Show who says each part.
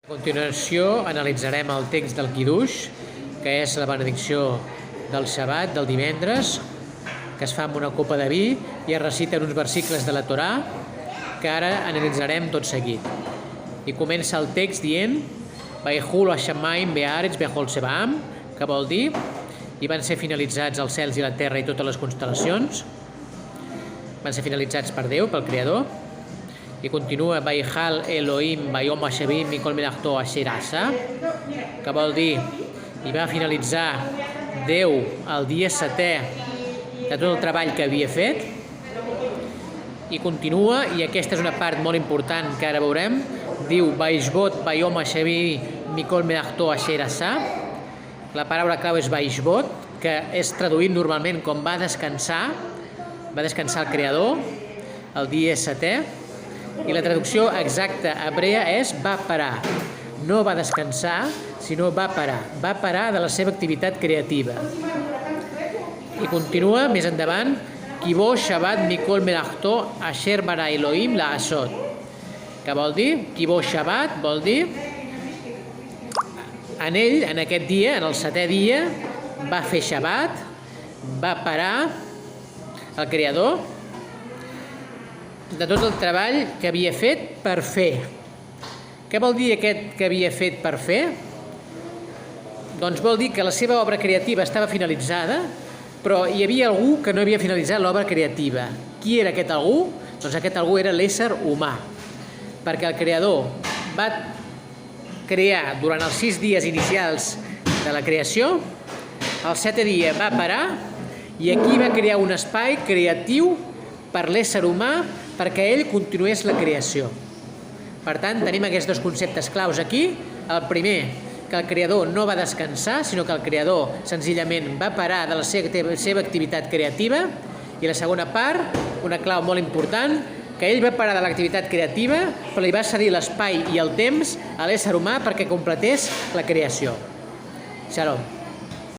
Speaker 1: A continuació analitzarem el text del Quiduix, que és la benedicció del Xabat, del divendres, que es fa amb una copa de vi i es reciten uns versicles de la Torà que ara analitzarem tot seguit. I comença el text dient Vayhulu Hashamayim Be'aretz Bechol Tsevaam, que vol dir i van ser finalitzats els cels i la terra i totes les constel·lacions. Van ser finalitzats per Déu, pel Creador. I continua Vayhal Elohim Vayom Hashavim Mikol Melachto Asher Asa, que vol dir i va finalitzar Déu el dia setè de tot el treball que havia fet. I continua, i aquesta és una part molt important que ara veurem, diu Vayishbot Vayom Hashavim Mikol Melachto Asher Asa. La paraula clau és Vayishbot, que és traduït normalment com va descansar el Creador el dia setè. I la traducció exacta hebrea és va parar. No va descansar, sinó va parar. Va parar de la seva activitat creativa. I continua més endavant Kibo Shabbat Mikol Melachto Asher Bara Elohim La'asot, que vol dir, Kibo Shabbat vol dir en ell, en aquest dia, en el setè dia, va fer Shabbat, va parar el Creador de tot el treball que havia fet per fer. Què vol dir aquest que havia fet per fer? Doncs vol dir que la seva obra creativa estava finalitzada, però hi havia algú que no havia finalitzat l'obra creativa. Qui era aquest algú? Doncs aquest algú era l'ésser humà, perquè el Creador va crear durant els 6 dies inicials de la creació, el setè dia va parar i aquí va crear un espai creatiu per l'ésser humà perquè ell continués la creació. Per tant, tenim aquests dos conceptes claus aquí. El primer, que el Creador no va descansar, sinó que el Creador senzillament va parar de la seva activitat creativa. I la segona part, una clau molt important, que ell va parar de l'activitat creativa, però li va cedir l'espai i el temps a l'ésser humà perquè completés la creació. Shalom.